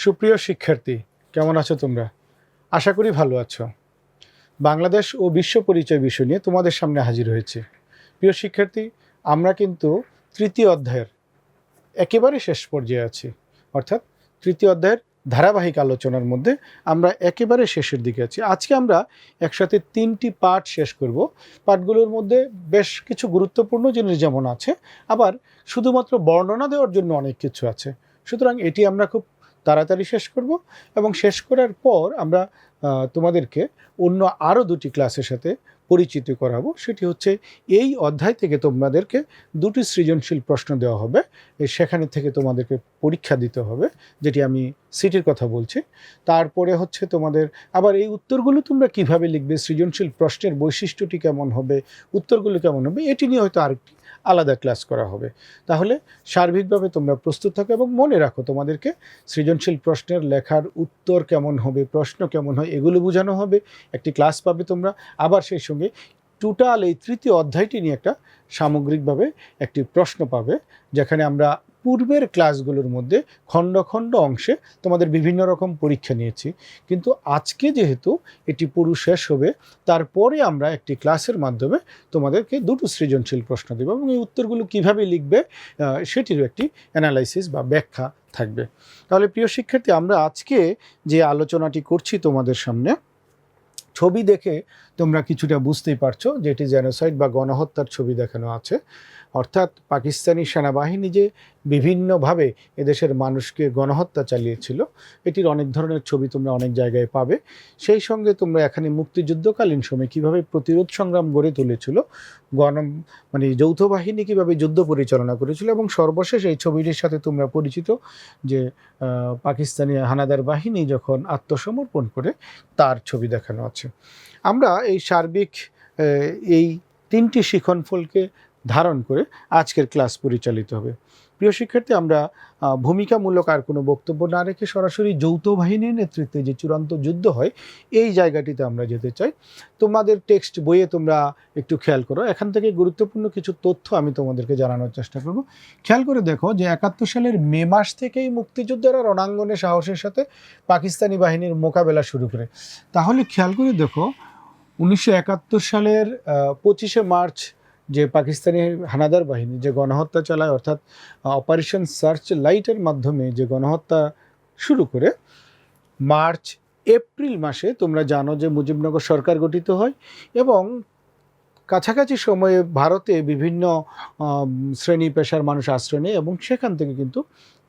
সুপ্রিয় শিক্ষার্থী, কেমন আছো তোমরা? আশা করি ভালো আছো। বাংলাদেশ ও বিশ্ব পরিচয় বিষয় নিয়ে তোমাদের সামনে হাজির হয়েছে। প্রিয় শিক্ষার্থী, আমরা কিন্তু তৃতীয় অধ্যায়ের একেবারে শেষ পর্যায়ে আছি। অর্থাৎ তৃতীয় অধ্যায়ের ধারাবাহিক আলোচনার মধ্যে আমরা একেবারে শেষের দিকে আছি। আজকে আমরা একসাথে 3টি পাঠ শেষ করব। পাঠগুলোর মধ্যে বেশ কিছু গুরুত্বপূর্ণ জিনিস যেমন আছে, আবার শুধুমাত্র বর্ণনা দেওয়ার জন্য অনেক কিছু আছে। সুতরাং এটি আমরা খুব তাড়াতাড়ি শেষ করব এবং শেষ করার পর আমরা তোমাদেরকে অন্য আরও 2টি ক্লাসের সাথে পরিচিত করাবো। সেটি হচ্ছে এই অধ্যায় থেকে তোমাদেরকে 2টি সৃজনশীল প্রশ্ন দেওয়া হবে, সেখানে থেকে তোমাদেরকে পরীক্ষা দিতে হবে, যেটি আমি সিটির কথা বলছি। তারপরে হচ্ছে তোমাদের আবার এই উত্তরগুলো তোমরা কিভাবে লিখবে, সৃজনশীল প্রশ্নের বৈশিষ্ট্যটি কেমন হবে, উত্তরগুলো কেমন হবে, এটি নিয়ে হয়তো আরেকটি আলাদা ক্লাস করা হবে। তাহলে সার্বিকভাবে তোমরা প্রস্তুত থাকো এবং মনে রাখো তোমাদেরকে সৃজনশীল প্রশ্নের লেখার উত্তর কেমন হবে, প্রশ্ন কেমন হয়, এগুলো বোঝানো হবে। একটি ক্লাস পাবে তোমরা, আবার সেই সঙ্গে টোটাল এই তৃতীয় অধ্যায়টি নিয়ে একটা সামগ্রিকভাবে একটি প্রশ্ন পাবে, যেখানে আমরা পূর্বের ক্লাসগুলোর মধ্যে খণ্ড খণ্ড অংশে তোমাদের বিভিন্ন রকম পরীক্ষা নিয়েছি, কিন্তু আজকে যেহেতু এটি পুরো শেষ হবে, তারপরে আমরা একটি ক্লাসের মাধ্যমে তোমাদেরকে 2টো সৃজনশীল প্রশ্ন দেব এবং এই উত্তরগুলো কীভাবে লিখবে সেটিরও একটি অ্যানালাইসিস বা ব্যাখ্যা থাকবে। তাহলে প্রিয় শিক্ষার্থী, আমরা আজকে যে আলোচনাটি করছি তোমাদের সামনে, ছবি দেখে তোমরা কিছুটা বুঝতেই পারছো যে এটি জেনোসাইড বা গণহত্যার ছবি দেখানো আছে। অর্থাৎ পাকিস্তানি সেনাবাহিনী যে বিভিন্নভাবে এদেশের মানুষকে গণহত্যা চালিয়েছিল, এটির অনেক ধরনের ছবি তোমরা অনেক জায়গায় পাবে। সেই সঙ্গে তোমরা এখানে মুক্তিযুদ্ধকালীন সময় কীভাবে প্রতিরোধ সংগ্রাম গড়ে তুলেছিল, যৌথ বাহিনী কীভাবে যুদ্ধ পরিচালনা করেছিল, এবং সর্বশেষ এই ছবিটির সাথে তোমরা পরিচিত যে পাকিস্তানি হানাদার বাহিনী যখন আত্মসমর্পণ করে তার ছবি দেখানো আছে। আমরা এই সার্বিক এই 3টি শিখনফলকে ধারণ করে আজকের ক্লাস পরিচালিত হবে। প্রিয় শিক্ষার্থী, আমরা ভূমিকামূলক আর কোনো বক্তব্য না রেখে সরাসরি যৌথ বাহিনীর নেতৃত্বে যে চূড়ান্ত যুদ্ধ হয় এই জায়গাটিতে আমরা যেতে চাই। তোমাদের টেক্সট বইয়ে তোমরা একটু খেয়াল করো, এখান থেকে গুরুত্বপূর্ণ কিছু তথ্য আমি তোমাদেরকে জানানোর চেষ্টা করব। খেয়াল করে দেখো যে 71 সালের মে মাস থেকেই মুক্তিযোদ্ধারা রণাঙ্গনে সাহসের সাথে পাকিস্তানি বাহিনীর মোকাবেলা শুরু করে। তাহলে খেয়াল করে দেখো 1971 সালের 25শে মার্চ যে পাকিস্তানি হানাদার বাহিনী যে গণহত্যা চালায়, অর্থাৎ অপারেশন সার্চ লাইটের মাধ্যমে যে গণহত্যা শুরু করে, মার্চ এপ্রিল মাসে তোমরা জানো যে মুজিবনগর সরকার গঠিত হয় এবং কাছাকাছি সময়ে ভারতে বিভিন্ন শ্রেণী পেশার মানুষ আশ্রয় নেয় এবং সেখান থেকে কিন্তু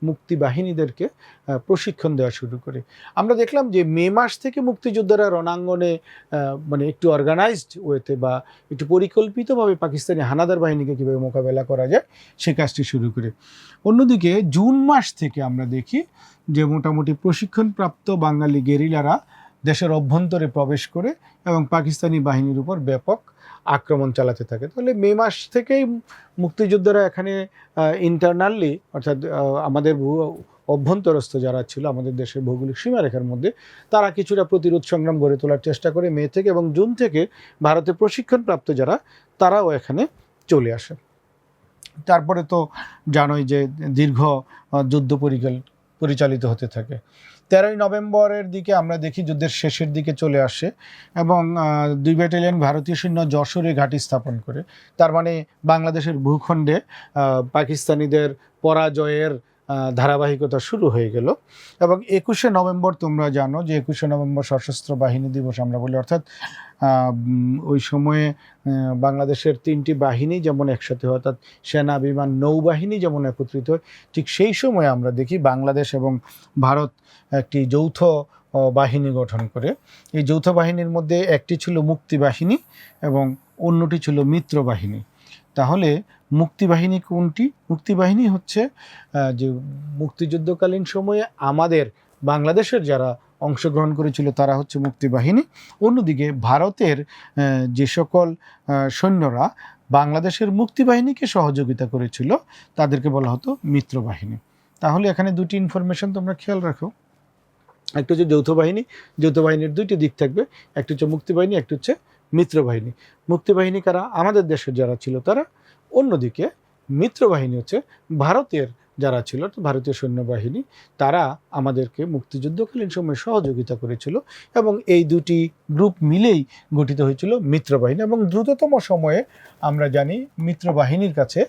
মুক্তি বাহিনীদেরকে প্রশিক্ষণ দেওয়া শুরু করে। আমরা দেখলাম যে মে মাস থেকে মুক্তিযোদ্ধারা রণাঙ্গনে একটু অর্গানাইজড ওয়েতে বা একটু পরিকল্পিতভাবে পাকিস্তানি হানাদার বাহিনীকে কীভাবে মোকাবেলা করা যায় সে কাজটি শুরু করে। অন্যদিকে জুন মাস থেকে আমরা দেখি যে মোটামুটি প্রশিক্ষণপ্রাপ্ত বাঙালি গেরিলারা দেশের অভ্যন্তরে প্রবেশ করে এবং পাকিস্তানি বাহিনীর উপর ব্যাপক আক্রমণ চালাতে থাকে। তাহলে মে মাস থেকেই মুক্তিযোদ্ধারা এখানে ইন্টারনালি, অর্থাৎ আমাদের অভ্যন্তরস্থ যারা ছিল আমাদের দেশের ভৌগোলিক সীমারেখার মধ্যে, তারা কিছুটা প্রতিরোধ সংগ্রাম গড়ে তোলার চেষ্টা করে মে থেকে, এবং জুন থেকে ভারতে প্রশিক্ষণপ্রাপ্ত যারা তারাও এখানে চলে আসে। তারপরে তো জানোই যে দীর্ঘ যুদ্ধ পরিচালিত হতে থাকে। 13ই নভেম্বরের দিকে আমরা দেখি যুদ্ধের শেষের দিকে চলে আসে এবং 2 ব্যাটালিয়ন ভারতীয় সৈন্য যশোরে ঘাঁটি স্থাপন করে। তার মানে বাংলাদেশের ভূখণ্ডে পাকিস্তানিদের পরাজয়ের ধারাবাহিকতা শুরু হয়ে গেল। এবং 21শে নভেম্বর তোমরা জানো যে 21শে নভেম্বর সশস্ত্র বাহিনী দিবস আমরা বলি, অর্থাৎ ওই সময়ে বাংলাদেশের 3টি বাহিনী যেমন একসাথে হয়, অর্থাৎ সেনা, বিমান, নৌবাহিনী যেমন একত্রিত হয়, ঠিক সেই সময় আমরা দেখি বাংলাদেশ এবং ভারত একটি যৌথ বাহিনী গঠন করে। এই যৌথ বাহিনীর মধ্যে একটি ছিল মুক্তি বাহিনী এবং অন্যটি ছিল মিত্র বাহিনী। তাহলে মুক্তিবাহিনী কোনটি? মুক্তিবাহিনী হচ্ছে যে মুক্তিযুদ্ধকালীন সময়ে আমাদের বাংলাদেশের যারা অংশগ্রহণ করেছিল তারা হচ্ছে মুক্তিবাহিনী। অন্যদিকে ভারতের যে সকল সৈন্যরা বাংলাদেশের মুক্তিবাহিনীকে সহযোগিতা করেছিল তাদেরকে বলা হতো মিত্রবাহিনী। তাহলে এখানে 2টি ইনফরমেশন তোমরা খেয়াল রাখো। একটা হচ্ছে যৌথ বাহিনী, যৌথ বাহিনীর 2টি দিক থাকবে, একটা হচ্ছে মুক্তিবাহিনী, একটা হচ্ছে মিত্রবাহিনী। মুক্তিবাহিনী কারা? আমাদের দেশের যারা ছিল তারা। অন্যদিকে মিত্রবাহিনী হচ্ছে ভারতের যারা ছিল ভারতীয় সৈন্যবাহিনী, তারা আমাদেরকে মুক্তিযুদ্ধকালীন সময়ে সহযোগিতা করেছিল এবং এই দুটি গ্রুপ মিলেই গঠিত হয়েছিল মিত্রবাহিনী। এবং দ্রুততম সময়ে আমরা জানি মিত্রবাহিনীর কাছে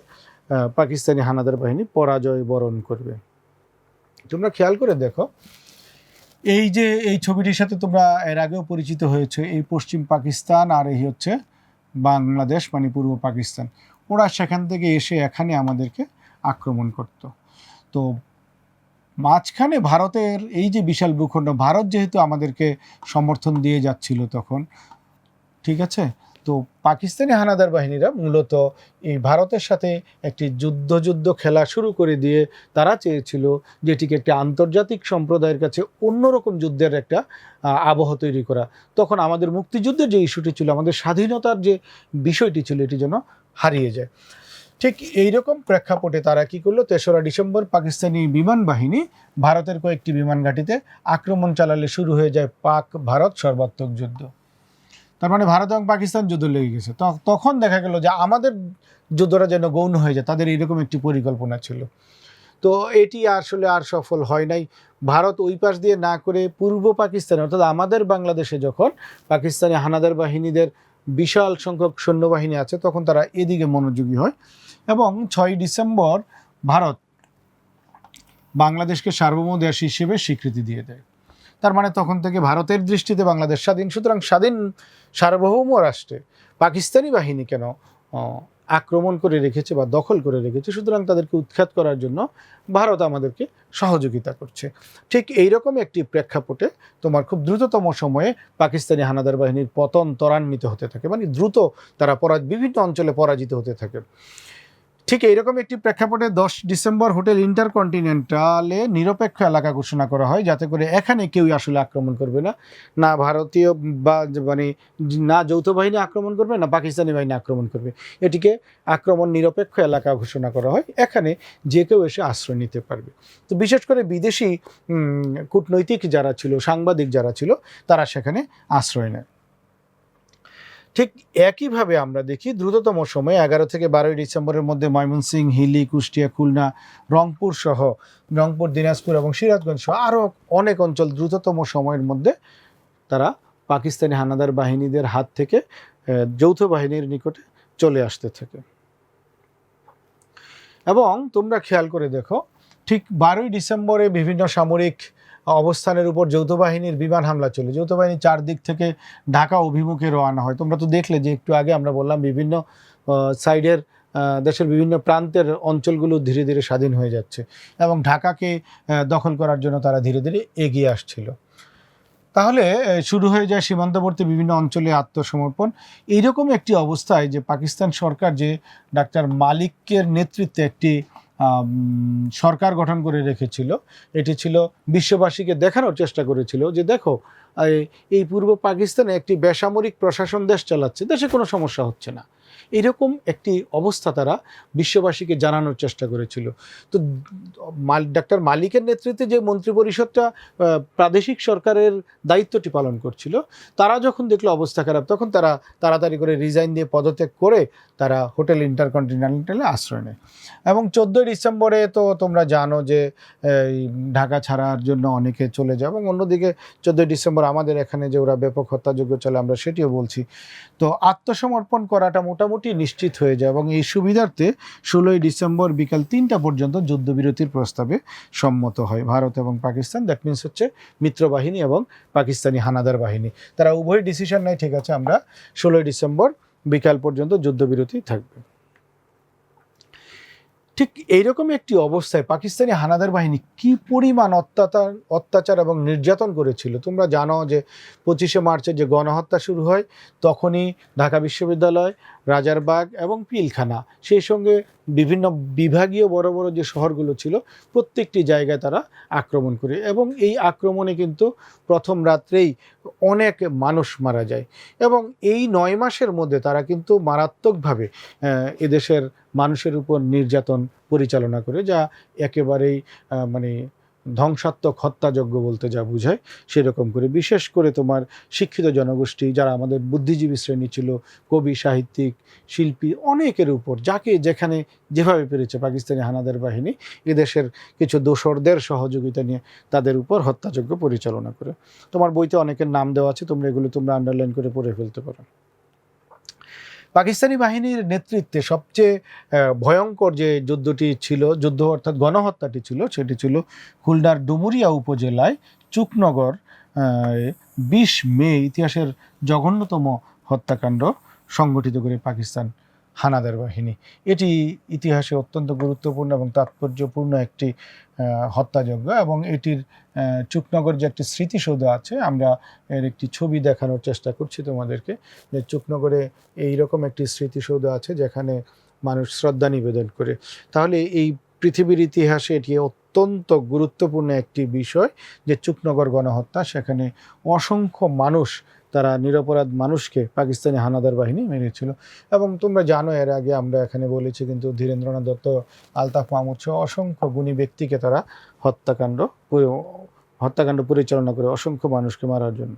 পাকিস্তানি হানাদার বাহিনী পরাজয় বরণ করবে। তোমরা খেয়াল করে দেখো, এই যে এই ছবিটির সাথে তোমরা এর আগেও পরিচিত হয়েছে, এই পশ্চিম পাকিস্তান আর এই হচ্ছে বাংলাদেশ মানে পূর্ব পাকিস্তান। ওরা সেখান থেকে এসে এখানে আমাদেরকে আক্রমণ করত। তো মাঝখানে ভারতের এই যে বিশাল ভূখণ্ড, ভারত যেহেতু আমাদেরকে সমর্থন দিয়ে যাচ্ছিল তখন, ঠিক আছে, তো পাকিস্তানি হানাদার বাহিনীরা মূলত এই ভারতের সাথে একটি যুদ্ধ খেলা শুরু করে দিয়ে তারা চেয়েছিল যেটিকে একটি আন্তর্জাতিক সম্প্রদায়ের কাছে অন্যরকম যুদ্ধের একটা আবহ তৈরি করা। তখন আমাদের মুক্তিযুদ্ধের যে ইস্যুটি ছিল, আমাদের স্বাধীনতার যে বিষয়টি ছিল, এটি যেন হারিয়ে যায়। ঠিক এইরকম প্রেক্ষাপটে তারা কি করলো, 3রা ডিসেম্বর পাকিস্তানি বিমান বাহিনী ভারতের কয়েকটি বিমান ঘাঁটিতে আক্রমণ চালালে শুরু হয়ে যায় পাক ভারত সর্বাত্মক যুদ্ধ। তার মানে ভারত এবং পাকিস্তান যুদ্ধ লেগে গেছে। তখন দেখা গেল যে আমাদের যুদ্ধটা যেন গৌণ হয়ে যায়, তাদের এইরকম একটি পরিকল্পনা ছিল। তো এটি আসলে আর সফল হয় নাই। ভারত ওই পাশ দিয়ে না করে পূর্ব পাকিস্তানে অর্থাৎ আমাদের বাংলাদেশে যখন পাকিস্তানি হানাদার বাহিনীদের বিশাল সংখ্যক সৈন্যবাহিনী আছে, তখন তারা এদিকে মনোযোগী হয় এবং 6 ডিসেম্বর ভারত বাংলাদেশকে সার্বভৌম দেশ হিসেবে স্বীকৃতি দিয়ে দেয়। তার মানে তখন থেকে ভারতের দৃষ্টিতে বাংলাদেশ স্বাধীন। সুতরাং স্বাধীন সার্বভৌম রাষ্ট্রে পাকিস্তানি বাহিনী কেন আক্রমণ করে রেখেছে বা দখল করে রেখেছে, সুতরাং তাদেরকে উৎখাত করার জন্য ভারত আমাদেরকে সহযোগিতা করছে। ঠিক এইরকম একটি প্রেক্ষাপটে তোমার খুব দ্রুততম সময়ে পাকিস্তানি হানাদার বাহিনীর পতন ত্বরান্বিত হতে থাকে, মানে দ্রুত তারা বিভিন্ন অঞ্চলে পরাজিত হতে থাকে। ঠিক এইরকম একটি প্রেক্ষাপটে 10 ডিসেম্বর হোটেল ইন্টারকন্টিনেন্টালে নিরপেক্ষ এলাকা ঘোষণা করা হয়, যাতে করে এখানে কেউই আসলে আক্রমণ করবে না, না ভারতীয় বা মানে না যৌথ বাহিনী আক্রমণ করবে, না পাকিস্তানি বাহিনী আক্রমণ করবে। এটিকে আক্রমণ নিরপেক্ষ এলাকা ঘোষণা করা হয়, এখানে যে কেউ এসে আশ্রয় নিতে পারবে। তো বিশেষ করে বিদেশি কূটনৈতিক যারা ছিল, সাংবাদিক যারা ছিল, তারা সেখানে আশ্রয় নেয়। ঠিক একইভাবে আমরা দেখি দ্রুততম সময়ে 11 থেকে 12 ডিসেম্বরের মধ্যে ময়মনসিংহ, হিলি, কুষ্টিয়া, খুলনা, রংপুর সহ রংপুর, দিনাজপুর এবং সিরাজগঞ্জ সহ আরও অনেক অঞ্চল দ্রুততম সময়ের মধ্যে তারা পাকিস্তানি হানাদার বাহিনীদের হাত থেকে যৌথ বাহিনীর নিকটে চলে আসতে থাকে। এবং তোমরা খেয়াল করে দেখো, ঠিক 12 ডিসেম্বরে বিভিন্ন সামরিক অবস্থানের উপর যৌথ বাহিনীর বিমান হামলা চলে। যৌথ বাহিনী 4 দিক থেকে ঢাকা অভিমুখে রওনা হয়। তোমরা তো দেখলে যে একটু আগে আমরা বললাম বিভিন্ন সাইডের দেশের বিভিন্ন প্রান্তের অঞ্চলগুলো ধীরে ধীরে স্বাধীন হয়ে যাচ্ছে এবং ঢাকাকে দখল করার জন্য তারা ধীরে ধীরে এগিয়ে আসছিল। তাহলে শুরু হয়ে যায় সীমান্তবর্তী বিভিন্ন অঞ্চলে আত্মসমর্পণ। এইরকম একটি অবস্থায় যে পাকিস্তান সরকার যে ডাক্তার মালিকের নেতৃত্বে একটি সরকার গঠন করে রেখেছিল, এটি ছিল বিশ্ববাসীকে দেখানোর চেষ্টা করেছিল যে দেখো, এই পূর্ব পাকিস্তানে একটি বেসামরিক প্রশাসন দেশ চালাচ্ছে, দেশে কোনো সমস্যা হচ্ছে না। এরকম একটি অবস্থা তারা বিশ্ববাসীকে জানানোর চেষ্টা করেছিল। তো ডাক্তার মালিকের নেতৃত্বে যে মন্ত্রিপরিষদটা প্রাদেশিক সরকারের দায়িত্বটি পালন করছিল, তারা যখন দেখলো অবস্থা খারাপ, তখন তারা তাড়াতাড়ি করে রিজাইন দিয়ে পদত্যাগ করে তারা হোটেল ইন্টারকন্টিনেন্টালে আশ্রয় নেয়। এবং 14 ডিসেম্বরে তো তোমরা জানো যে ঢাকা ছাড়ার জন্য অনেকে চলে যায়, এবং অন্যদিকে 14 ডিসেম্বর আমাদের এখানে যে ওরা ব্যাপক হত্যাযজ্ঞ চলে, আমরা সেটিও বলছি। তো আত্মসমর্পণ করাটা মোটামুটি নিশ্চিত হয়ে যায় এবং এই সুবিধার্থে 16 ডিসেম্বর বিকাল 3টা পর্যন্ত যুদ্ধবিরতির প্রস্তাবে সম্মত হয় ভারত এবং পাকিস্তান। দ্যাট মিনস হচ্ছে মিত্রবাহিনী এবং পাকিস্তানি হানাদার বাহিনী, তারা উভয় ডিসিশন নেয়, ঠিক আছে আমরা 16 ডিসেম্বর বিকাল পর্যন্ত যুদ্ধবিরতি থাকবে। ঠিক এইরকম একটি অবস্থায় পাকিস্তানি হানাদার বাহিনী কি পরিমাণ অত্যাচার এবং নির্যাতন করেছিল তোমরা জানো। যে 25শে মার্চে যে গণহত্যা শুরু হয়, তখনই ঢাকা বিশ্ববিদ্যালয়, রাজারবাগ এবং পিলখানা, সেই সঙ্গে বিভিন্ন বিভাগীয় বড় বড় যে শহরগুলো ছিল, প্রত্যেকটি জায়গায় তারা আক্রমণ করে এবং এই আক্রমণে কিন্তু প্রথম রাত্রেই অনেক মানুষ মারা যায় এবং এই 9 মাসের মধ্যে তারা কিন্তু মারাত্মকভাবে এদেশের মানুষের উপর নির্যাতন পরিচালনা করে, যা একেবারেই মানে ধ্বংসাত্মক হত্যাযজ্ঞ বলতে যা বোঝায় সেরকম করে, বিশেষ করে তোমার শিক্ষিত জনগোষ্ঠী যারা আমাদের বুদ্ধিজীবী শ্রেণী ছিল, কবি, সাহিত্যিক, শিল্পী, অনেকের উপর যাকে যেখানে যেভাবে পেরেছে পাকিস্তানি হানাদার বাহিনী এদেশের কিছু দোসরদের সহযোগিতা নিয়ে তাদের উপর হত্যাযজ্ঞ পরিচালনা করে। তোমার বইতে অনেকের নাম দেওয়া আছে, তোমরা আন্ডারলাইন করে পড়ে ফেলতে পারো। পাকিস্তানি বাহিনীর নেতৃত্বে সবচেয়ে ভয়ঙ্কর যে যুদ্ধ অর্থাৎ গণহত্যাটি ছিল, সেটি ছিল খুলনার ডুমুরিয়া উপজেলায় চুকনগর 20 মে ইতিহাসের জঘন্যতম হত্যাকাণ্ড সংগঠিত করে পাকিস্তান হানাদার বাহিনী। এটি ইতিহাসে অত্যন্ত গুরুত্বপূর্ণ এবং তাৎপর্যপূর্ণ একটি হত্যাযজ্ঞ, এবং এটির চুকনগর যে একটি স্মৃতিসৌধ আছে, আমরা এর একটি ছবি দেখানোর চেষ্টা করছি তোমাদেরকে, যে চুকনগরে এইরকম একটি স্মৃতিসৌধ আছে যেখানে মানুষ শ্রদ্ধা নিবেদন করে। তাহলে এই পৃথিবীর ইতিহাসে এটি অত্যন্ত গুরুত্বপূর্ণ একটি বিষয় যে চুকনগর গণহত্যা, সেখানে অসংখ্য মানুষ, তারা নিরপরাধ মানুষকে পাকিস্তানি হানাদার বাহিনী মেরেছিল। এবং তোমরা জানো এর আগে আমরা এখানে বলেছি, কিন্তু ধীরেন্দ্রনাথ দত্ত, আলতাফ মাহমুদ সহ অসংখ্য গুণী ব্যক্তিকে তারা হত্যাকাণ্ড পরিচালনা করে অসংখ্য মানুষকে মারার জন্য।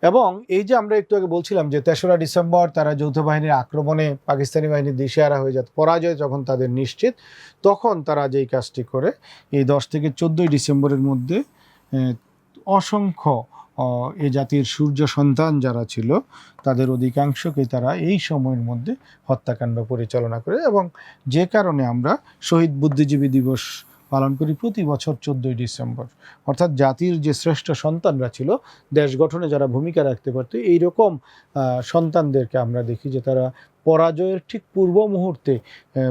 এবং এই যে আমরা একটু আগে বলছিলাম যে 3রা ডিসেম্বর তারা যৌথ বাহিনীর আক্রমণে পাকিস্তানি বাহিনী দিশেহারা হয়ে যায়, পরাজয় যখন তাদের নিশ্চিত, তখন তারা যেই কাজটি করে, এই 10 থেকে 14 ডিসেম্বরের মধ্যে অসংখ্য এ জাতির সূর্য সন্তান যারা ছিল তাদের অধিকাংশকে তারা এই সময়ের মধ্যে হত্যাকাণ্ড পরিচালনা করে। এবং যে কারণে আমরা শহীদ বুদ্ধিজীবী দিবস পালন করি প্রতি বছর 14 ডিসেম্বর। অর্থাৎ জাতির যে শ্রেষ্ঠ সন্তানরা ছিল, দেশ গঠনে যারা ভূমিকা রাখতে পারত, এইরকম সন্তানদেরকে আমরা দেখি যে তারা পরাজয়ের ঠিক পূর্ব মুহূর্তে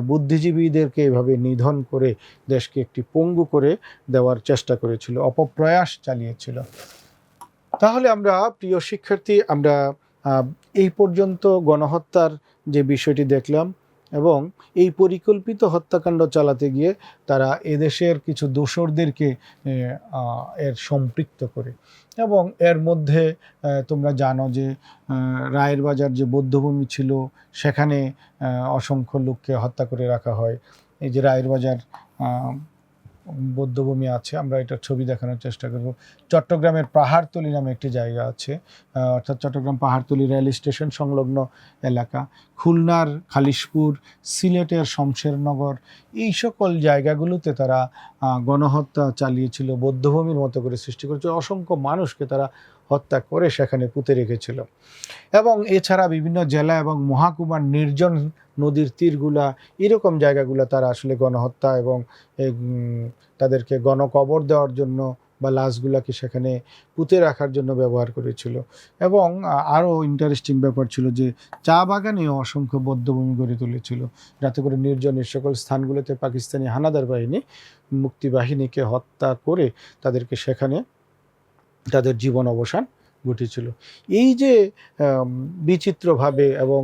বুদ্ধিজীবীদেরকে এভাবে নিধন করে দেশকে একটি পঙ্গু করে দেওয়ার চেষ্টা করেছিল, অপপ্রয়াস চালিয়েছিল। তাহলে আমরা প্রিয় শিক্ষার্থী, আমরা এই পর্যন্ত গণহত্যার যে বিষয়টি দেখলাম, এবং এই পরিকল্পিত হত্যাকাণ্ড চালাতে গিয়ে তারা এদেশের কিছু দোসরদেরকে এর সম্পৃক্ত করে। এবং এর মধ্যে তোমরা জানো যে রায়ের বাজার যে বৌদ্ধভূমি ছিল, সেখানে অসংখ্য লোককে হত্যা করে রাখা হয়। এই যে রায়ের বাজার বৌদ্ধভূমি আছে, আমরা এটার ছবি দেখানোর চেষ্টা করব। চট্টগ্রামের পাহাড়তলী নামে একটি জায়গা আছে, অর্থাৎ চট্টগ্রাম পাহাড়তলী রেল স্টেশন সংলগ্ন এলাকা, খুলনার খালিশপুর, সিলেটের শমশেরনগর, এই সকল জায়গাগুলোতে তারা গণহত্যা চালিয়েছিল, বৌদ্ধভূমির মতো করে সৃষ্টি করেছিল, অসংখ্য মানুষকে তারা হত্যা করে সেখানে পুঁতে রেখেছিল। এবং এছাড়া বিভিন্ন জেলা এবং মহাকুমার, নির্জন নদীর তীরগুলা, এরকম জায়গাগুলো তারা আসলে গণহত্যা এবং তাদেরকে গণকবর দেওয়ার জন্য বা লাশগুলাকে সেখানে পুঁতে রাখার জন্য ব্যবহার করেছিল। এবং আরও ইন্টারেস্টিং ব্যাপার ছিল যে চা বাগানেও অসংখ্য বৌদ্ধভূমি গড়ে তুলেছিল, যাতে করে নির্জনের সকল স্থানগুলোতে পাকিস্তানি হানাদার বাহিনী মুক্তিবাহিনীকে হত্যা করে তাদেরকে সেখানে তাদের জীবন অবসান ঘটেছিল। এই যে বিচিত্রভাবে এবং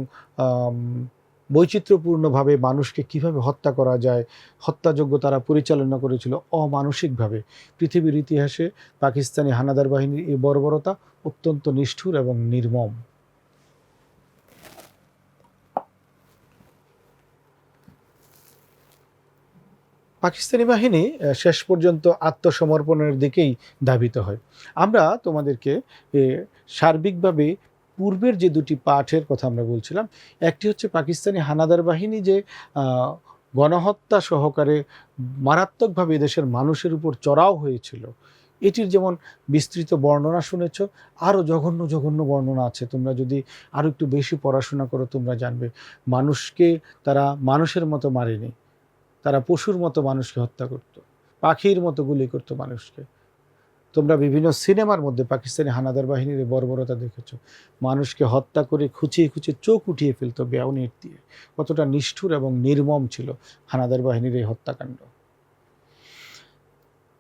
বৈচিত্র্যপূর্ণভাবে মানুষকে কিভাবে হত্যা করা যায়, হত্যাযজ্ঞ তারা পরিচালনা করেছিল অমানসিকভাবে, পৃথিবীর ইতিহাসে পাকিস্তানি হানাদার বাহিনীর এই বর্বরতা অত্যন্ত নিষ্ঠুর এবং নির্মম। পাকিস্তানি বাহিনী শেষ পর্যন্ত আত্মসমর্পণের দিকেই ধাবিত হয়। আমরা তোমাদেরকে সার্বিকভাবে পূর্বের যে দুটি পাঠের কথা আমরা বলছিলাম, একটি হচ্ছে পাকিস্তানি হানাদার বাহিনী যে গণহত্যা সহকারে মারাত্মকভাবে দেশের মানুষের উপর চড়াও হয়েছিল, এটির যেমন বিস্তৃত বর্ণনা শুনেছ, আরও জঘন্য জঘন্য বর্ণনা আছে। তোমরা যদি আরও একটু বেশি পড়াশোনা করো তোমরা জানবে, মানুষকে তারা মানুষের মতো মারেনি, তারা পশুর মতো মানুষকে হত্যা করত, পাখির মতো গুলি করত মানুষকে। তোমরা বিভিন্ন সিনেমার মধ্যে পাকিস্তানি হানাদার বাহিনীর এই বর্বরতা দেখেছ, মানুষকে হত্যা করে খুঁচিয়ে খুঁচিয়ে চোখ উঠিয়ে ফেলতো বেয়নেট দিয়ে। কতটা নিষ্ঠুর এবং নির্মম ছিল হানাদার বাহিনীর এই হত্যাকাণ্ড।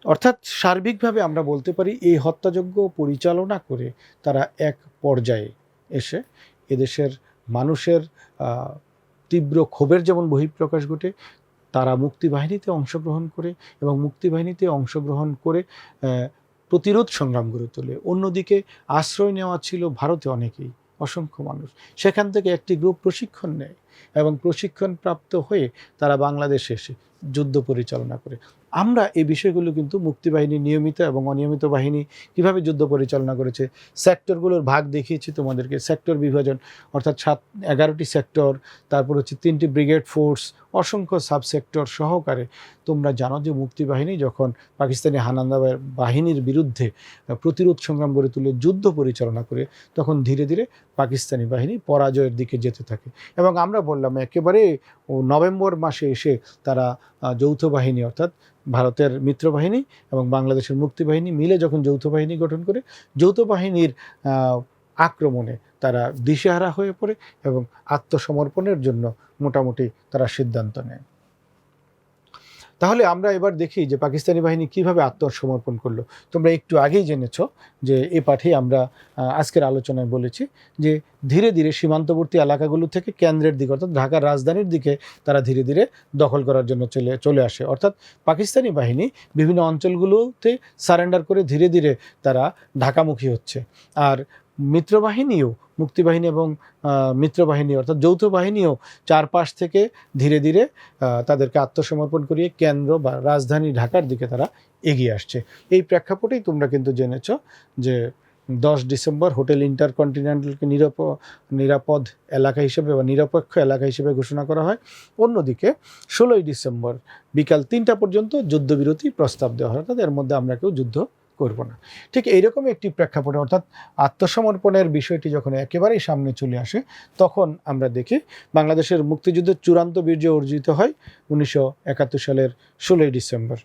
অর্থাৎ সার্বিকভাবে আমরা বলতে পারি এই হত্যাযজ্ঞ পরিচালনা করে তারা এক পর্যায়ে এসে এদেশের মানুষের তীব্র ক্ষোভের যেমন বহিঃপ্রকাশ ঘটে, তারা মুক্তিবাহিনীতে অংশগ্রহণ করে এবং মুক্তিবাহিনীতে অংশগ্রহণ করে প্রতিরোধ সংগ্রাম গড়ে তোলে। অন্যদিকে আশ্রয় নেওয়া ছিল ভারতে অনেকেই, অসংখ্য মানুষ, সেখান থেকে একটি গ্রুপ প্রশিক্ষণ নেয় এবং প্রশিক্ষণ প্রাপ্ত হয়ে তারা বাংলাদেশে এসে যুদ্ধ পরিচালনা করে। আমরা এই বিষয়গুলো কিন্তু মুক্তিবাহিনী নিয়মিত এবং অনিয়মিত বাহিনী কিভাবে যুদ্ধ পরিচালনা করেছে, সেক্টরগুলোর ভাগ দেখিয়েছি তোমাদেরকে, সেক্টর বিভাজন অর্থাৎ 11টি সেক্টর, তারপর হচ্ছে 3টি ব্রিগেড ফোর্স, অসংখ্য সাবসেক্টর সহকারে তোমরা জানো যে মুক্তিবাহিনী যখন পাকিস্তানি হানাদার বাহিনীর বিরুদ্ধে প্রতিরোধ সংগ্রাম গড়ে তুলে যুদ্ধ পরিচালনা করে তখন ধীরে ধীরে পাকিস্তানি বাহিনী পরাজয়ের দিকে যেতে থাকে। এবং আমরা বললাম একেবারে নভেম্বর মাসে এসে তারা যৌথ বাহিনী অর্থাৎ ভারতের মিত্রবাহিনী এবং বাংলাদেশের মুক্তিবাহিনী মিলে যখন যৌথ বাহিনী গঠন করে, যৌথ বাহিনীর আক্রমণে তারা দিশেহারা হয়ে পড়ে এবং আত্মসমর্পণের জন্য মোটামুটি তারা সিদ্ধান্ত নেয়। তাহলে আমরা এবার দেখি যে পাকিস্তানি বাহিনী কিভাবে আত্মসমর্পণ করলো। তোমরা একটু আগেই জেনেছ যে এ পাঠে আমরা আজকের আলোচনায় বলেছি যে ধীরে ধীরে সীমান্তবর্তী এলাকাগুলো থেকে কেন্দ্রের দিকে অর্থাৎ ঢাকার রাজধানীর দিকে তারা ধীরে ধীরে দখল করার জন্য চলে আসে। অর্থাৎ পাকিস্তানি বাহিনী বিভিন্ন অঞ্চলগুলোতে সারেন্ডার করে ধীরে ধীরে তারা ঢাকামুখী হচ্ছে। আর মিত্রবাহিনীও, মুক্তিবাহিনী এবং মিত্রবাহিনী অর্থাৎ যৌথ বাহিনীও চারপাশ থেকে ধীরে ধীরে তাদেরকে আত্মসমর্পণ করিয়ে কেন্দ্র বা রাজধানী ঢাকার দিকে তারা এগিয়ে আসছে। এই প্রেক্ষাপটেই তোমরা কিন্তু জেনেছ যে 10 ডিসেম্বর হোটেল ইন্টারকন্টিনেন্টালকে নিরাপদ এলাকা হিসেবে বা নিরপেক্ষ এলাকা হিসেবে ঘোষণা করা হয়। অন্যদিকে 16ই ডিসেম্বর বিকাল 3টা পর্যন্ত যুদ্ধবিরতি প্রস্তাব দেওয়া হয়, অর্থাৎ এর মধ্যে আমরা কেউ যুদ্ধ করব না। ঠিক এইরকম একটি প্রেক্ষাপটে অর্থাৎ আত্মসমর্পণের বিষয়টি যখন একেবারেই সামনে চলে আসে তখন আমরা দেখি বাংলাদেশের মুক্তিযুদ্ধের চূড়ান্ত বীর্য অর্জিত হয় 1971 সালের 16ই ডিসেম্বর।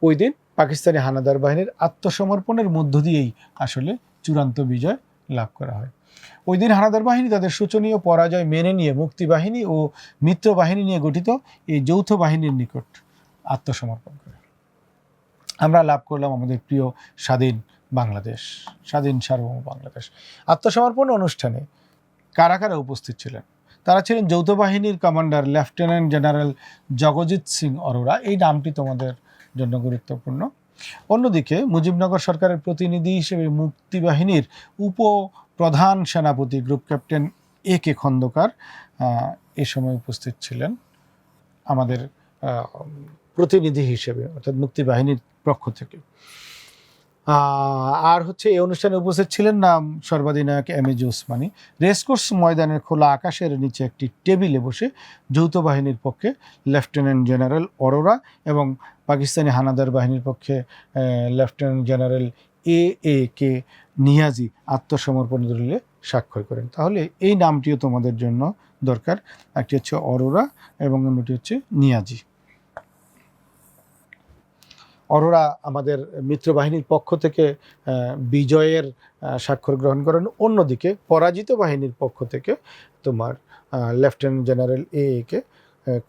ওই দিন পাকিস্তানি হানাদার বাহিনীর আত্মসমর্পণের মধ্য দিয়েই আসলে চূড়ান্ত বিজয় লাভ করা হয়। ওই দিন হানাদার বাহিনী তাদের শোচনীয় পরাজয় মেনে নিয়ে মুক্তিবাহিনী ও মিত্রবাহিনী নিয়ে গঠিত এই যৌথ বাহিনীর নিকট আত্মসমর্পণ করে। আমরা লাভ করলাম আমাদের প্রিয় স্বাধীন বাংলাদেশ, স্বাধীন সার্বভৌম বাংলাদেশ। আত্মসমর্পণ অনুষ্ঠানে কারা কারা উপস্থিত ছিলেন? তারা ছিলেন যৌথ বাহিনীর commander lieutenant general Jagjit Singh Arora, এই নামটি তোমাদের জন্য গুরুত্বপূর্ণ। অন্যদিকে মুজিবনগর সরকারের প্রতিনিধি হিসেবে মুক্তিবাহিনীর উপপ্রধান সেনাপতি গ্রুপ ক্যাপ্টেন AK খন্দকার এ সময় উপস্থিত ছিলেন আমাদের প্রতিনিধি হিসেবে অর্থাৎ মুক্তিবাহিনীর পক্ষ থেকে। আর হচ্ছে এই অনুষ্ঠানে উপস্থিত ছিলেন নাম সর্বাধিনায়ক MAJ ওসমানী। রেসকোর্স ময়দানের খোলা আকাশের নিচে একটি টেবিলে বসে যৌথ বাহিনীর পক্ষে লেফটেন্যান্ট জেনারেল অরোরা এবং পাকিস্তানি হানাদার বাহিনীর পক্ষে লেফটেন্যান্ট জেনারেল AK নিয়াজি আত্মসমর্পণ দলিলে স্বাক্ষর করেন। তাহলে এই নামটিও তোমাদের জন্য দরকার, একটি হচ্ছে অরোরা এবং অন্যটি হচ্ছে নিয়াজি। অরোরা আমাদের মিত্রবাহিনীর পক্ষ থেকে বিজয়ের স্বাক্ষর গ্রহণ করেন, অন্যদিকে পরাজিত বাহিনীর পক্ষ থেকে তোমার lieutenant general AK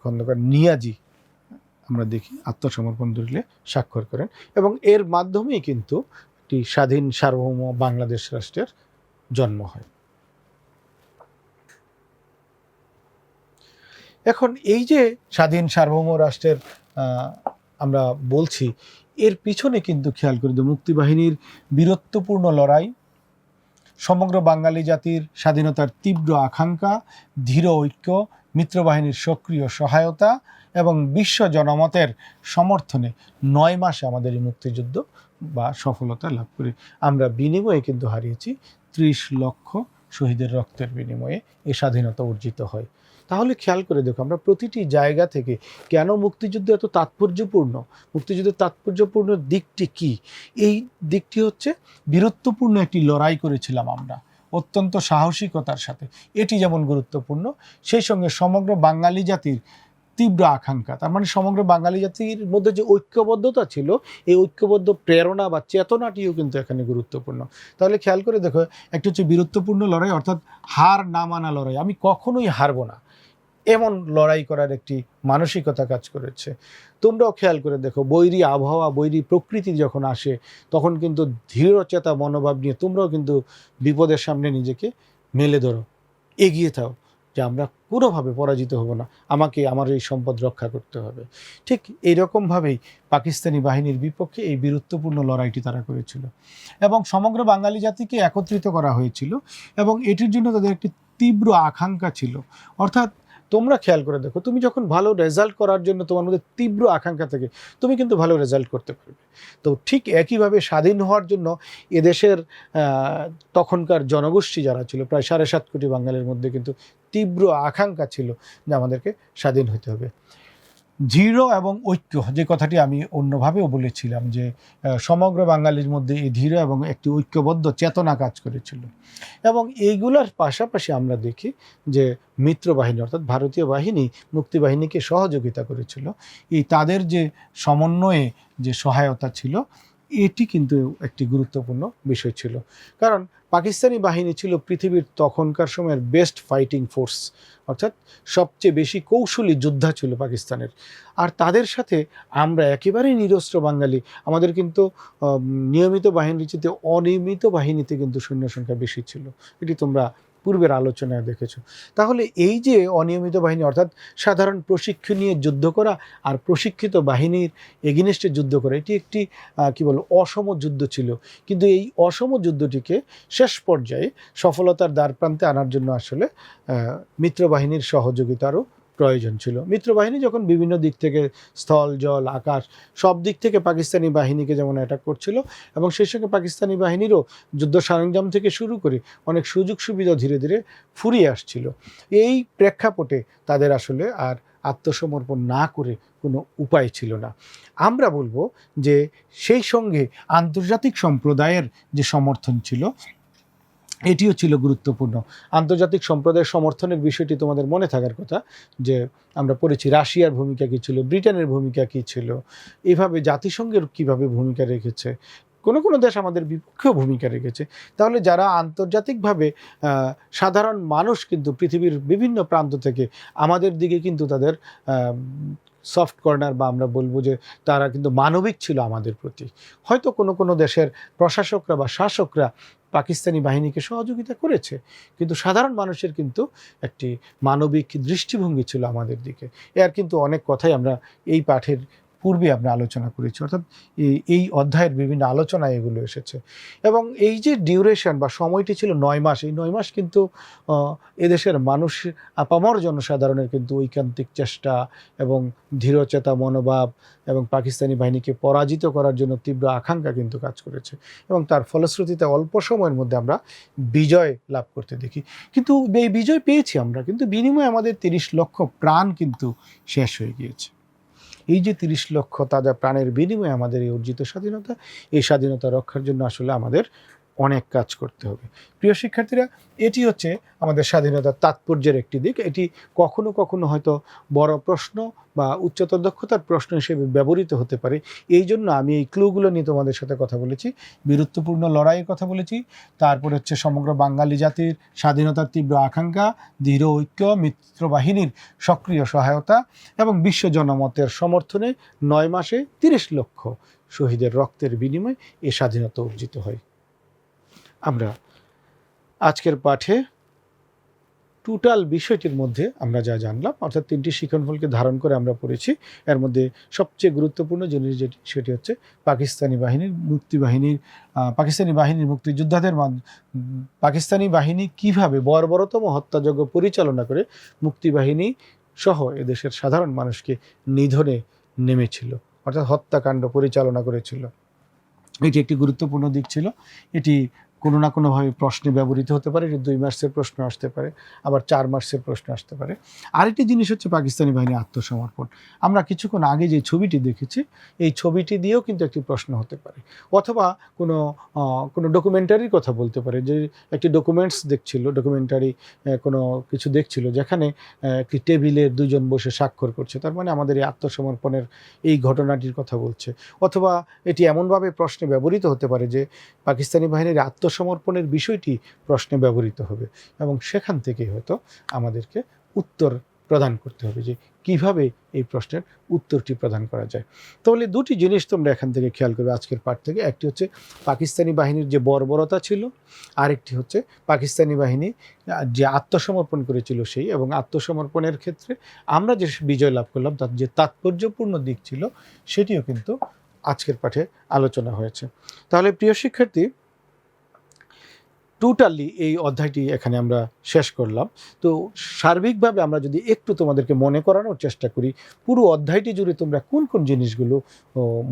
Khandakar Niazi আমরা দেখি আত্মসমর্পণ দলিলে স্বাক্ষর করেন এবং এর মাধ্যমেই কিন্তু একটি স্বাধীন সার্বভৌম বাংলাদেশ রাষ্ট্রের জন্ম হয়। এখন এই যে স্বাধীন সার্বভৌম রাষ্ট্রের আমরা বলছি, এর পিছনে কিন্তু খেয়াল করি যে মুক্তিবাহিনীর বীরত্বপূর্ণ লড়াই, সমগ্র বাঙালি জাতির স্বাধীনতার তীব্র আকাঙ্ক্ষা, ধীর ঐক্য, মিত্রবাহিনীর সক্রিয় সহায়তা এবং বিশ্ব জনমতের সমর্থনে 9 মাসে আমাদের এই মুক্তিযুদ্ধ বা সফলতা লাভ করি। আমরা বিনিময়ে কিন্তু হারিয়েছি 30 লক্ষ শহীদের রক্তের বিনিময়ে এই স্বাধীনতা অর্জিত হয়। তাহলে খেয়াল করে দেখো আমরা প্রতিটি জায়গা থেকে কেন মুক্তিযুদ্ধ এত তাৎপর্যপূর্ণ, মুক্তিযুদ্ধের তাৎপর্যপূর্ণ দিকটি কি? এই দিকটি হচ্ছে বীরত্বপূর্ণ একটি লড়াই করেছিলাম আমরা অত্যন্ত সাহসিকতার সাথে, এটি যেমন গুরুত্বপূর্ণ, সেই সঙ্গে সমগ্র বাঙালি জাতির তীব্র আকাঙ্ক্ষা, তার মানে সমগ্র বাঙালি জাতির মধ্যে যে ঐক্যবদ্ধতা ছিল এই ঐক্যবদ্ধ প্রেরণা বা চেতনাটিও কিন্তু এখানে গুরুত্বপূর্ণ। তাহলে খেয়াল করে দেখো একটা হচ্ছে বীরত্বপূর্ণ লড়াই অর্থাৎ হার না মানা লড়াই, আমি কখনোই হারবো না এমন লড়াই করার একটি মানসিকতা কাজ করেছে। তোমরাও খেয়াল করে দেখো বৈরী আবহাওয়া, বৈরী প্রকৃতি যখন আসে তখন কিন্তু দৃঢ়চেতা মনোভাব নিয়ে তোমরাও কিন্তু বিপদের সামনে নিজেকে মেলে ধরো, এগিয়ে থাও যে আমরা কোনোভাবে পরাজিত হব না, আমাকে আমার এই সম্পদ রক্ষা করতে হবে। ঠিক এইরকমভাবেই পাকিস্তানি বাহিনীর বিপক্ষে এই বীরত্বপূর্ণ লড়াইটি তারা করেছিল এবং সমগ্র বাঙালি জাতিকে একত্রিত করা হয়েছিল এবং এটির জন্য তাদের একটি তীব্র আকাঙ্ক্ষা ছিল। অর্থাৎ তোমরা খেয়াল করে দেখো, তুমি যখন ভালো রেজাল্ট করার জন্য তোমার মধ্যে তীব্র আকাঙ্ক্ষা থাকে, তুমি কিন্তু ভালো রেজাল্ট করতে পারবে। তো ঠিক একইভাবে স্বাধীন হওয়ার জন্য এদেশের তখনকার জনগোষ্ঠী যারা ছিল, প্রায় 7.5 কোটি বাঙালির মধ্যে কিন্তু তীব্র আকাঙ্ক্ষা ছিল যে আমাদেরকে স্বাধীন হতে হবে। দৃঢ় এবং ঐক্য, যে কথাটি আমি অন্যভাবেও বলেছিলাম, যে সমগ্র বাঙালির মধ্যে এই দৃঢ় এবং একটি ঐক্যবদ্ধ চেতনা কাজ করেছিল। এবং এইগুলোর পাশাপাশি আমরা দেখি যে মিত্রবাহিনী অর্থাৎ ভারতীয় বাহিনী মুক্তিবাহিনীকে সহযোগিতা করেছিল। এই তাদের যে সমন্বয়ে যে সহায়তা ছিল, এটি কিন্তু একটি গুরুত্বপূর্ণ বিষয় ছিল। কারণ পাকিস্তানি বাহিনী ছিল পৃথিবীর তখনকার সময়ের বেস্ট ফাইটিং ফোর্স, অর্থাৎ সবচেয়ে বেশি কৌশলী যোদ্ধা ছিল পাকিস্তানের। আর তাদের সাথে আমরা একেবারেই নিরস্ত্র বাঙালি, আমাদের কিন্তু নিয়মিত বাহিনীর চেয়ে অনিয়মিত বাহিনীতে কিন্তু সৈন্য সংখ্যা বেশি ছিল। এটি তোমরা পূর্বের আলোচনায় দেখেছো। তাহলে এই যে অনিয়মিত বাহিনী অর্থাৎ সাধারণ প্রশিক্ষণ নিয়ে যুদ্ধ করা আর প্রশিক্ষিত বাহিনীর এগেইনস্টে যুদ্ধ করা, এটি একটি অসম যুদ্ধ ছিল। কিন্তু এই অসম যুদ্ধটিকে শেষ পর্যায়ে সফলতার দ্বারপ্রান্তে আনার জন্য আসলে মিত্রবাহিনীর সহযোগিতারও প্রয়োজন ছিল। মিত্রবাহিনী যখন বিভিন্ন দিক থেকে স্থল, জল, আকাশ সব দিক থেকে পাকিস্তানি বাহিনীকে যেমন অ্যাটাক করছিল, এবং সেই সঙ্গে পাকিস্তানি বাহিনীরও যুদ্ধ সরঞ্জাম থেকে শুরু করে অনেক সুযোগ সুবিধা ধীরে ধীরে ফুরিয়ে আসছিল। এই প্রেক্ষাপটে তাদের আসলে আর আত্মসমর্পণ না করে কোনো উপায় ছিল না। আমরা বলবো যে সেই সঙ্গে আন্তর্জাতিক সম্প্রদায়ের যে সমর্থন ছিল, এটিও ছিল গুরুত্বপূর্ণ। আন্তর্জাতিক সম্প্রদায়ের সমর্থনের বিষয়টি তোমাদের মনে থাকার কথা, যে আমরা পড়েছি রাশিয়ার ভূমিকা কী ছিল, ব্রিটেনের ভূমিকা কী ছিল, এইভাবে জাতিসংঘের কীভাবে ভূমিকা রেখেছে, কোনো কোনো দেশ আমাদের বিপক্ষেও ভূমিকা রেখেছে। তাহলে যারা আন্তর্জাতিকভাবে সাধারণ মানুষ কিন্তু পৃথিবীর বিভিন্ন প্রান্ত থেকে আমাদের দিকে কিন্তু তাদের সফট কর্নার, বা আমরা বলবো যে তারা কিন্তু মানবিক ছিল আমাদের প্রতি। হয়তো কোনো কোনো দেশের প্রশাসকরা বা শাসকরা পাকিস্তানি বাহিনীকে সহযোগিতা করেছে, কিন্তু সাধারণ মানুষের কিন্তু একটি মানবিক দৃষ্টিভঙ্গি ছিল আমাদের দিকে। এর কিন্তু অনেক কথাই আমরা এই পাঠের পূর্বে আমরা আলোচনা করেছি, অর্থাৎ এই অধ্যায়ের বিভিন্ন আলোচনায় এগুলো এসেছে। এবং এই যে ডিউরেশন বা সময়টি ছিল 9 মাস, এই 9 মাস কিন্তু এদেশের মানুষ, আপামর জনসাধারণের কিন্তু ঐকান্তিক চেষ্টা এবং দৃঢ়চেতা মনোভাব এবং পাকিস্তানি বাহিনীকে পরাজিত করার জন্য তীব্র আকাঙ্ক্ষা কিন্তু কাজ করেছে, এবং তার ফলশ্রুতিতে অল্প সময়ের মধ্যে আমরা বিজয় লাভ করতে দেখি। কিন্তু এই বিজয় পেয়েছি আমরা, কিন্তু বিনিময়ে আমাদের 30 লক্ষ প্রাণ কিন্তু শেষ হয়ে গিয়েছে। এই যে 30 লক্ষ তাজা প্রাণের বিনিময়ে আমাদের এই অর্জিত স্বাধীনতা, এই স্বাধীনতা রক্ষার জন্য আসলে আমাদের অনেক কাজ করতে হবে। প্রিয় শিক্ষার্থীরা, এটি হচ্ছে আমাদের স্বাধীনতার তাৎপর্যের একটি দিক। এটি কখনো কখনো হয়তো বড় প্রশ্ন বা উচ্চতর দক্ষতার প্রশ্ন হিসেবে ব্যবহৃত হতে পারে। এই জন্য আমি এই ক্লুগুলো নিয়ে তোমাদের সাথে কথা বলেছি। বীরত্বপূর্ণ লড়াইয়ের কথা বলেছি, তারপর হচ্ছে সমগ্র বাঙালি জাতির স্বাধীনতার তীব্র আকাঙ্ক্ষা, দৃঢ় ঐক্য, মিত্রবাহিনীর সক্রিয় সহায়তা এবং বিশ্ব জনমতের সমর্থনে 9 মাসে 30 লক্ষ শহীদের রক্তের বিনিময়ে এ স্বাধীনতা অর্জিত হয়। আমরা আজকের পাঠে টোটাল বিষয়টির মধ্যে আমরা যা জানলাম, অর্থাৎ 3টি শিক্ষণফলকে ধারণ করে আমরা পড়েছি। এর মধ্যে সবচেয়ে গুরুত্বপূর্ণ জিনিস যেটি, সেটি হচ্ছে পাকিস্তানি বাহিনীর মুক্তিযোদ্ধাদের পাকিস্তানি বাহিনী কিভাবে বর্বরতম হত্যাযজ্ঞ পরিচালনা করে মুক্তিবাহিনী সহ এদেশের সাধারণ মানুষকে নিধনে নেমেছিল, অর্থাৎ হত্যাকাণ্ড পরিচালনা করেছিল। এটি একটি গুরুত্বপূর্ণ দিক ছিল। এটি কোনো না কোনোভাবে প্রশ্নে ব্যবহৃত হতে পারে। এটি 2 মার্চের প্রশ্ন আসতে পারে, আবার 4 মার্চের প্রশ্ন আসতে পারে। আরেকটি জিনিস হচ্ছে পাকিস্তানি বাহিনীর আত্মসমর্পণ। আমরা কিছুক্ষণ আগে যে ছবিটি দেখেছি, এই ছবিটি দিয়েও কিন্তু একটি প্রশ্ন হতে পারে, অথবা কোনো ডকুমেন্টারির কথা বলতে পারে, যে একটি ডকুমেন্টস দেখছিল, ডকুমেন্টারি কোনো কিছু দেখছিল, যেখানে একটি টেবিলে 2 জন বসে স্বাক্ষর করছে, তার মানে আমাদের এই আত্মসমর্পণের এই ঘটনাটির কথা বলছে। অথবা এটি এমনভাবে প্রশ্নে ব্যবহৃত হতে পারে যে পাকিস্তানি বাহিনীর আত্মসমর্পণের বিষয়টি প্রশ্নে ব্যবহৃত হবে, এবং সেখান থেকেই হয়তো আমাদেরকে উত্তর প্রদান করতে হবে যে কিভাবে এই প্রশ্নের উত্তরটি প্রদান করা যায়। তাহলে 2টি জিনিস তোমরা এখান থেকে খেয়াল করবে আজকের পাঠ থেকে। একটি হচ্ছে পাকিস্তানি বাহিনীর যে বর্বরতা ছিল, আরেকটি হচ্ছে পাকিস্তানি বাহিনী যে আত্মসমর্পণ করেছিল সেই, এবং আত্মসমর্পণের ক্ষেত্রে আমরা যে বিজয় লাভ করলাম তার যে তাৎপর্যপূর্ণ দিক ছিল, সেটিও কিন্তু আজকের পাঠে আলোচনা হয়েছে। তাহলে প্রিয় শিক্ষার্থী, টোটালি এই অধ্যায়টি এখানে আমরা শেষ করলাম। তো সার্বিকভাবে আমরা যদি একটু তোমাদেরকে মনে করানোর চেষ্টা করি, পুরো অধ্যায়টি জুড়ে তোমরা কোন কোন জিনিসগুলো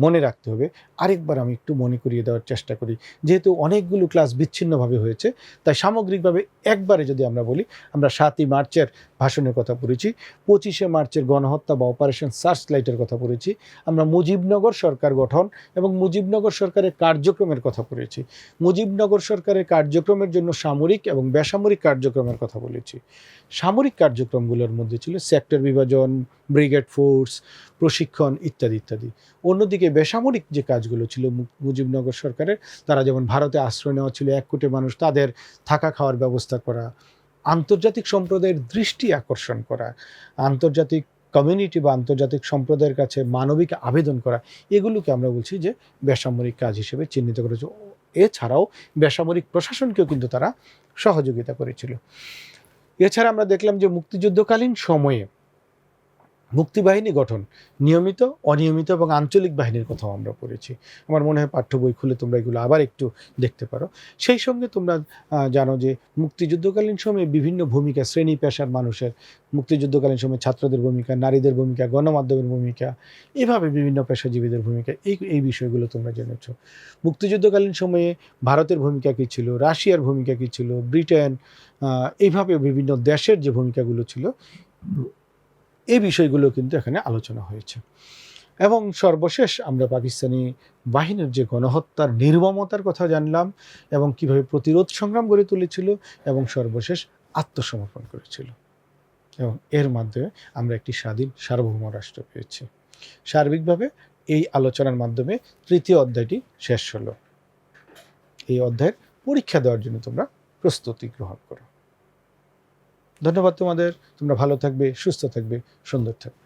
মনে রাখতে হবে, আরেকবার আমি একটু মনে করিয়ে দেওয়ার চেষ্টা করি। যেহেতু অনেকগুলো ক্লাস বিচ্ছিন্নভাবে হয়েছে, তাই সামগ্রিকভাবে একবারে যদি আমরা বলি, আমরা 7ই মার্চের ভাষণের কথা পড়েছি, 25শে মার্চের গণহত্যা বা অপারেশন সার্চলাইটের কথা পড়েছি, আমরা মুজিবনগর সরকার গঠন এবং মুজিবনগর সরকারের কার্যক্রমের কথা পড়েছি, মুজিবনগর সরকারের কার্যক্রমের জন্য সামরিক এবং বেসামরিক কার্যক্রমের কথা বলেছি। সামরিক কার্যক্রমগুলোর মধ্যে ছিল সেক্টর বিভাজন, ব্রিগেড ফোর্স, প্রশিক্ষণ ইত্যাদি ইত্যাদি। অন্যদিকে বেসামরিক যে কাজগুলো ছিল মুজিবনগর সরকারের, তারা যেমন ভারতে আশ্রয় নেওয়া ছিল 1 কোটি মানুষ, তাদের থাকা খাওয়ার ব্যবস্থা করা, আন্তর্জাতিক সম্প্রদায়ের দৃষ্টি আকর্ষণ করা, আন্তর্জাতিক কমিউনিটি বা আন্তর্জাতিক সম্প্রদায়ের কাছে মানবিক আবেদন করা, এগুলোকে আমরা বলছি যে বেসামরিক কাজ হিসেবে চিহ্নিত করেছে। এছাড়াও বেসামরিক প্রশাসনকেও কিন্তু তারা সহযোগিতা করেছিল। এছাড়া আমরা দেখলাম যে মুক্তিযুদ্ধকালীন সময়ে মুক্তিবাহিনী গঠন, নিয়মিত, অনিয়মিত এবং আঞ্চলিক বাহিনীর কথাও আমরা পড়েছি। আমার মনে হয় পাঠ্য বই খুলে তোমরা এগুলো আবার একটু দেখতে পারো। সেই সঙ্গে তোমরা জানো যে মুক্তিযুদ্ধকালীন সময়ে বিভিন্ন ভূমিকা, শ্রেণী পেশার মানুষের, মুক্তিযুদ্ধকালীন সময়ে ছাত্রদের ভূমিকা, নারীদের ভূমিকা, গণমাধ্যমের ভূমিকা, এভাবে বিভিন্ন পেশাজীবীদের ভূমিকা, এই বিষয়গুলো তোমরা জেনেছ। মুক্তিযুদ্ধকালীন সময়ে ভারতের ভূমিকা কী ছিল, রাশিয়ার ভূমিকা কী ছিল, ব্রিটেন, এইভাবে বিভিন্ন দেশের যে ভূমিকাগুলো ছিল, এই বিষয়গুলো কিন্তু এখানে আলোচনা হয়েছে। এবং সর্বশেষ আমরা পাকিস্তানি বাহিনীর যে গণহত্যার নির্মমতার কথা জানলাম এবং কিভাবে প্রতিরোধ সংগ্রাম গড়ে তুলেছিল এবং সর্বশেষ আত্মসমর্পণ করেছিল, এবং এর মাধ্যমে আমরা একটি স্বাধীন সার্বভৌম রাষ্ট্র পেয়েছি। সার্বিকভাবে এই আলোচনার মাধ্যমে 3য় অধ্যায়টি শেষ হলো। এই অধ্যায়ের পরীক্ষা দেওয়ার জন্য তোমরা প্রস্তুতি গ্রহণ করো। ধন্যবাদ তোমাদের। তোমরা ভালো থাকবে, সুস্থ থাকবে, সুন্দর থাকবে।